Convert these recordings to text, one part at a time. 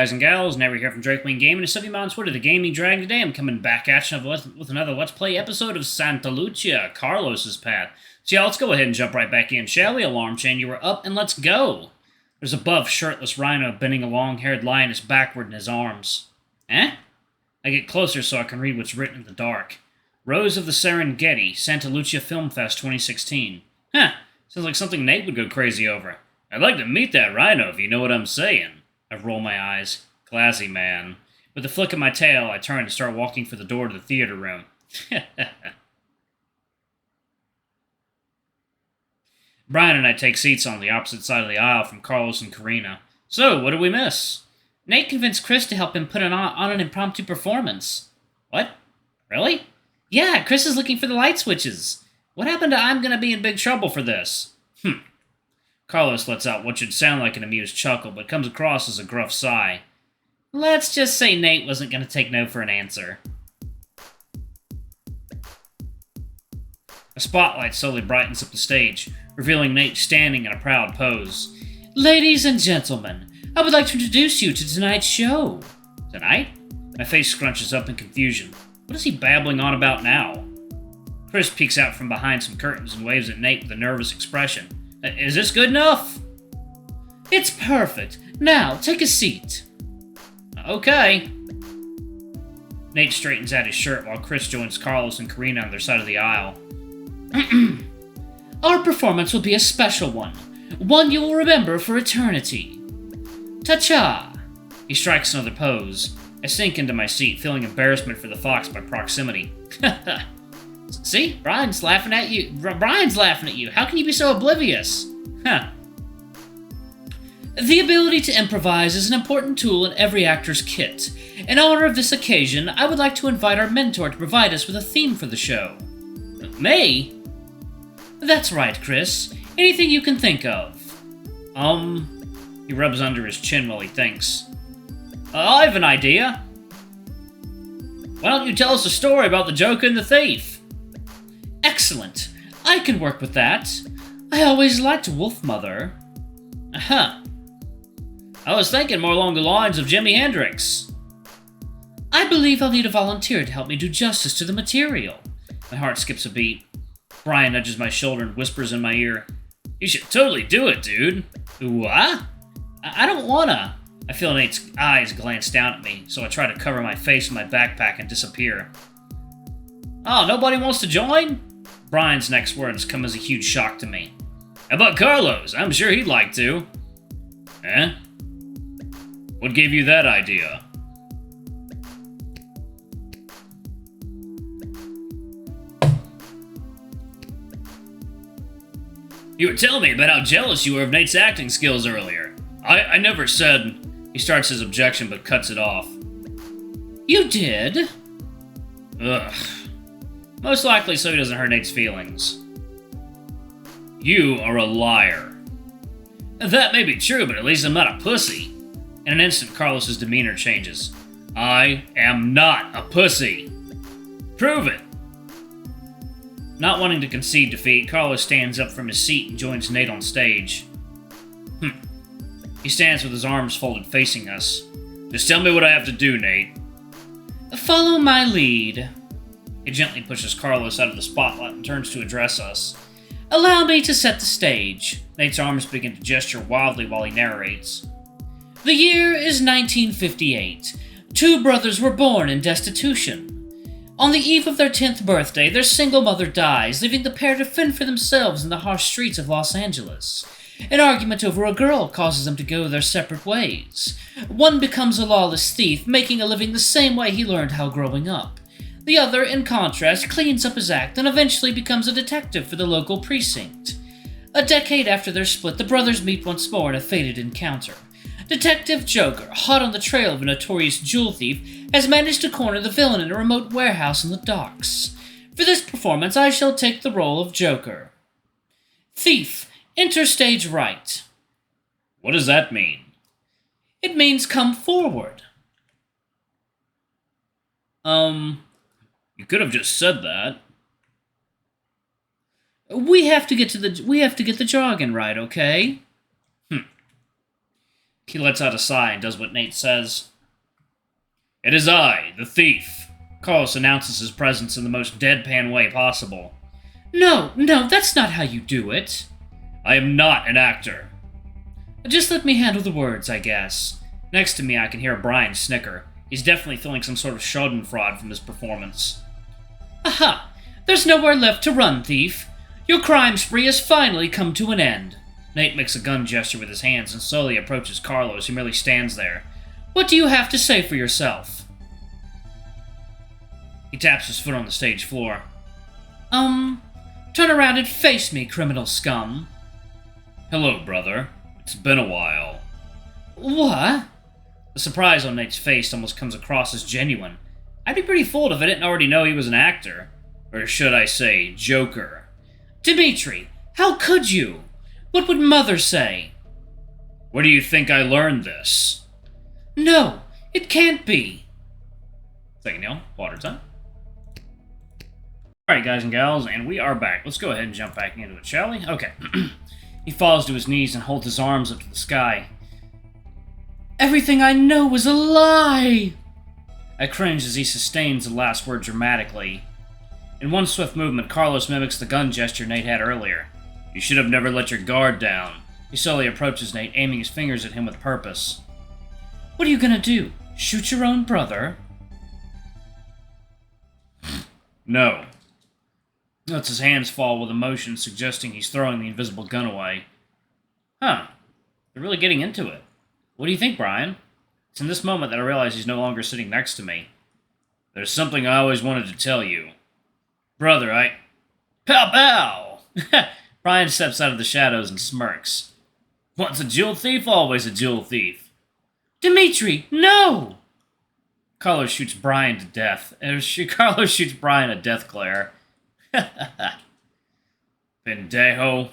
guys and gals? Never here from Drake Wing Gaming. It's me on Twitter, the Gaming Dragon. Today I'm coming back at you with another Let's Play episode of Santa Lucia, Carlos's Path. So yeah, let's go ahead and jump right back in, shall we? Alarm chain, you were up, and let's go! There's a buff, shirtless rhino bending a long-haired lioness backward in his arms. Eh? I get closer so I can read what's written in the dark. Rose of the Serengeti, Santa Lucia Film Fest 2016. Huh, sounds like something Nate would go crazy over. I'd like to meet that rhino, if you know what I'm saying. I roll my eyes. Classy, man. With a flick of my tail, I turn and start walking for the door to the theater room. Brian and I take seats on the opposite side of the aisle from Carlos and Karina. So, what did we miss? Nate convinced Chris to help him put on an impromptu performance. What? Really? Yeah, Chris is looking for the light switches. What happened to I'm gonna be in big trouble for this? Carlos lets out what should sound like an amused chuckle, but comes across as a gruff sigh. Let's just say Nate wasn't going to take no for an answer. A spotlight slowly brightens up the stage, revealing Nate standing in a proud pose. Ladies and gentlemen, I would like to introduce you to tonight's show. Tonight? My face scrunches up in confusion. What is he babbling on about now? Chris peeks out from behind some curtains and waves at Nate with a nervous expression. Is this good enough? It's perfect. Now, take a seat. Okay. Nate straightens out his shirt while Chris joins Carlos and Karina on their side of the aisle. Our performance will be a special one. One you will remember for eternity. Ta-cha! He strikes another pose. I sink into my seat, feeling embarrassment for the fox by proximity. See? Brian's laughing at you. How can you be so oblivious? Huh. The ability to improvise is an important tool in every actor's kit. In honor of this occasion, I would like to invite our mentor to provide us with a theme for the show. Me? That's right, Chris. Anything you can think of. He rubs under his chin while he thinks. I have an idea. Why don't you tell us a story about the Joker and the thief? Excellent. I can work with that. I always liked Wolfmother. Huh. I was thinking more along the lines of Jimi Hendrix. I believe I'll need a volunteer to help me do justice to the material. My heart skips a beat. Brian nudges my shoulder and whispers in my ear. You should totally do it, dude. What? I don't wanna. I feel Nate's eyes glance down at me, so I try to cover my face with my backpack and disappear. Oh, nobody wants to join? Brian's next words come as a huge shock to me. How about Carlos? I'm sure he'd like to. Eh? What gave you that idea? You were telling me about how jealous you were of Nate's acting skills earlier. I never said... He starts his objection but cuts it off. You did? Ugh. Most likely so he doesn't hurt Nate's feelings. You are a liar. That may be true, but at least I'm not a pussy. In an instant, Carlos's demeanor changes. I am not a pussy. Prove it. Not wanting to concede defeat, Carlos stands up from his seat and joins Nate on stage. He stands with his arms folded facing us. Just tell me what I have to do, Nate. Follow my lead. He gently pushes Carlos out of the spotlight and turns to address us. Allow me to set the stage. Nate's arms begin to gesture wildly while he narrates. The year is 1958. Two brothers were born in destitution. On the eve of their 10th birthday, their single mother dies, leaving the pair to fend for themselves in the harsh streets of Los Angeles. An argument over a girl causes them to go their separate ways. One becomes a lawless thief, making a living the same way he learned how growing up. The other, in contrast, cleans up his act and eventually becomes a detective for the local precinct. A decade after their split, the brothers meet once more in a fated encounter. Detective Joker, hot on the trail of a notorious jewel thief, has managed to corner the villain in a remote warehouse in the docks. For this performance, I shall take the role of Joker. Thief, enter stage right. What does that mean? It means come forward. You could have just said that. We have to get the jargon right, okay? He lets out a sigh and does what Nate says. It is I, the thief. Carlos announces his presence in the most deadpan way possible. No, that's not how you do it. I am not an actor. Just let me handle the words, I guess. Next to me, I can hear Brian snicker. He's definitely feeling some sort of schadenfreude from his performance. Aha! There's nowhere left to run, thief. Your crime spree has finally come to an end. Nate makes a gun gesture with his hands and slowly approaches Carlos, who merely stands there. What do you have to say for yourself? He taps his foot on the stage floor. Turn around and face me, criminal scum. Hello, brother. It's been a while. What? The surprise on Nate's face almost comes across as genuine. I'd be pretty fooled if I didn't already know he was an actor. Or should I say, Joker. Dimitri, how could you? What would Mother say? Where do you think I learned this? No, it can't be. Second Neil, water time. Alright, guys and gals, and we are back. Let's go ahead and jump back into it, shall we? Okay. He falls to his knees and holds his arms up to the sky. Everything I know was a lie! I cringe as he sustains the last word dramatically. In one swift movement, Carlos mimics the gun gesture Nate had earlier. You should have never let your guard down. He slowly approaches Nate, aiming his fingers at him with purpose. What are you gonna do? Shoot your own brother? No. Lets his hands fall with emotion, suggesting he's throwing the invisible gun away. Huh. They're really getting into it. What do you think, Brian? It's in this moment that I realize he's no longer sitting next to me. There's something I always wanted to tell you. Brother, Pow pow! Brian steps out of the shadows and smirks. Once a jewel thief, always a jewel thief. Dimitri, no! Carlos shoots Brian to death. Carlos shoots Brian a death glare. Pendejo.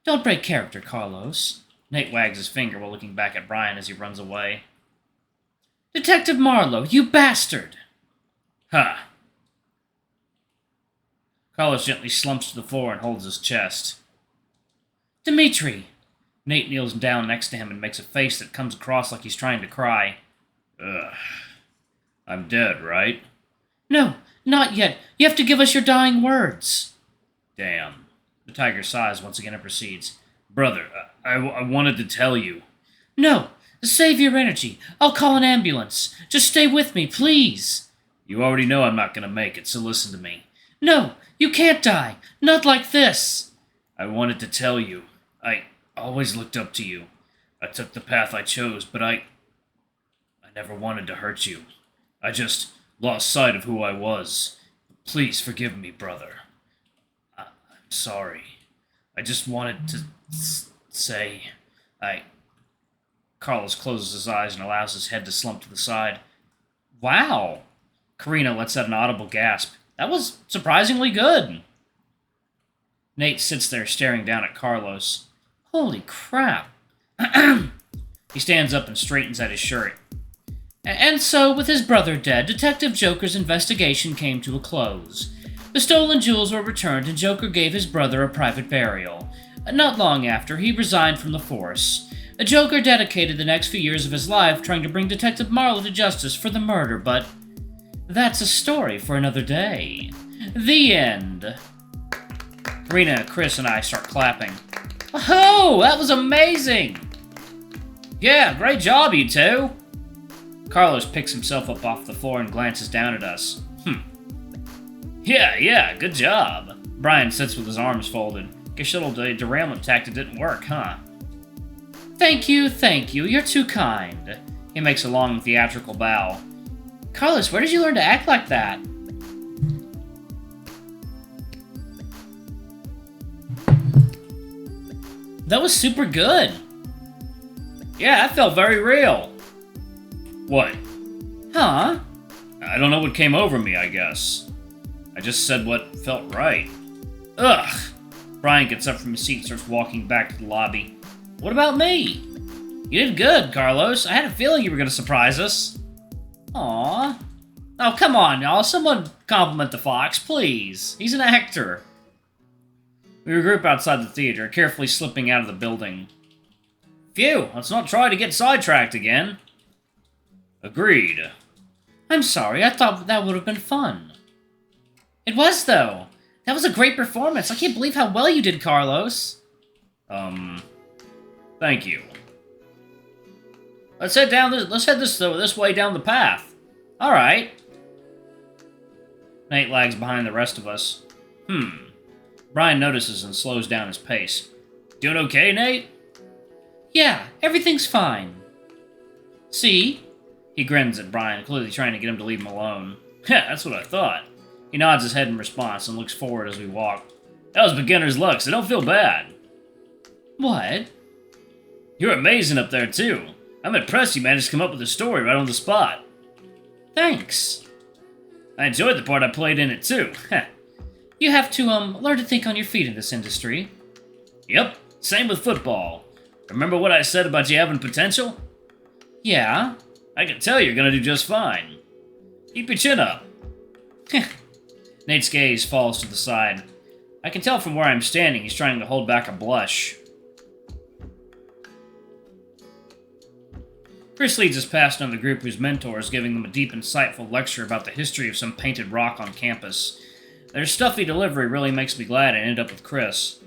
Don't break character, Carlos. Nate wags his finger while looking back at Brian as he runs away. Detective Marlowe, you bastard! Huh. Carlos gently slumps to the floor and holds his chest. Dimitri! Nate kneels down next to him and makes a face that comes across like he's trying to cry. Ugh. I'm dead, right? No, not yet. You have to give us your dying words. Damn. The tiger sighs once again and proceeds. Brother, I wanted to tell you. No, save your energy. I'll call an ambulance. Just stay with me, please. You already know I'm not going to make it, so listen to me. No, you can't die. Not like this. I wanted to tell you. I always looked up to you. I took the path I chose, but I never wanted to hurt you. I just lost sight of who I was. Please forgive me, brother. I'm sorry. I just wanted to say... Carlos closes his eyes and allows his head to slump to the side. Wow! Karina lets out an audible gasp. That was surprisingly good. Nate sits there staring down at Carlos. Holy crap. He stands up and straightens at his shirt. And so, with his brother dead, Detective Joker's investigation came to a close. The stolen jewels were returned and Joker gave his brother a private burial. Not long after, he resigned from the force. Joker dedicated the next few years of his life trying to bring Detective Marlowe to justice for the murder, but that's a story for another day. The end. Karina, Chris, and I start clapping. Oh, that was amazing! Yeah, great job, you two! Carlos picks himself up off the floor and glances down at us. Yeah, good job. Brian sits with his arms folded. Guess your little derailment tactic didn't work, huh? Thank you, you're too kind. He makes a long theatrical bow. Carlos, where did you learn to act like that? That was super good. Yeah, that felt very real. What? Huh? I don't know what came over me, I guess. I just said what felt right. Ugh! Brian gets up from his seat and starts walking back to the lobby. What about me? You did good, Carlos. I had a feeling you were going to surprise us. Aww. Oh, come on, y'all. Someone compliment the Fox, please. He's an actor. We regroup outside the theater, carefully slipping out of the building. Phew, let's not try to get sidetracked again. Agreed. I'm sorry, I thought that would have been fun. It was, though. That was a great performance. I can't believe how well you did, Carlos. Thank you. Let's head this way down the path. All right. Nate lags behind the rest of us. Brian notices and slows down his pace. Doing okay, Nate? Yeah, everything's fine. See? He grins at Brian, clearly trying to get him to leave him alone. Yeah, that's what I thought. He nods his head in response and looks forward as we walk. That was beginner's luck, so don't feel bad. What? You're amazing up there, too. I'm impressed you managed to come up with a story right on the spot. Thanks. I enjoyed the part I played in it, too. You have to, learn to think on your feet in this industry. Yep, same with football. Remember what I said about you having potential? Yeah. I can tell you're gonna do just fine. Keep your chin up. Nate's gaze falls to the side. I can tell from where I'm standing he's trying to hold back a blush. Chris leads us past another group whose mentor is giving them a deep, insightful lecture about the history of some painted rock on campus. Their stuffy delivery really makes me glad I ended up with Chris.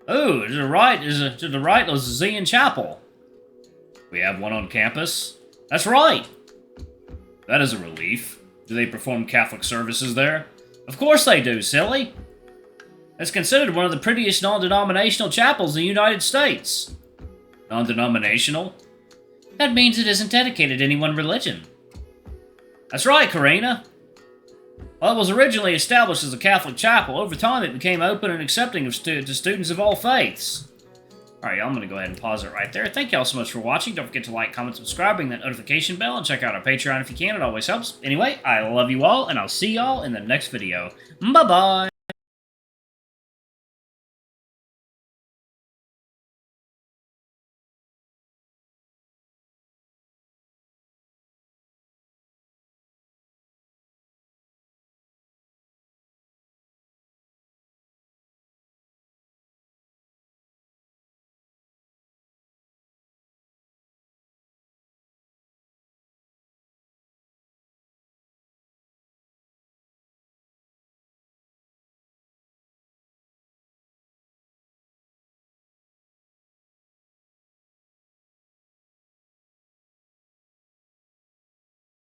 Oh, to the right is the Zion Chapel. We have one on campus? That's right. That is a relief. Do they perform Catholic services there? Of course they do, silly. It's considered one of the prettiest non-denominational chapels in the United States. Non-denominational? That means it isn't dedicated to any one religion. That's right, Karina. While it was originally established as a Catholic chapel, over time it became open and accepting of to students of all faiths. Alright, I'm going to go ahead and pause it right there. Thank y'all so much for watching. Don't forget to like, comment, subscribe, ring that notification bell, and check out our Patreon if you can. It always helps. Anyway, I love you all, and I'll see y'all in the next video. Bye-bye!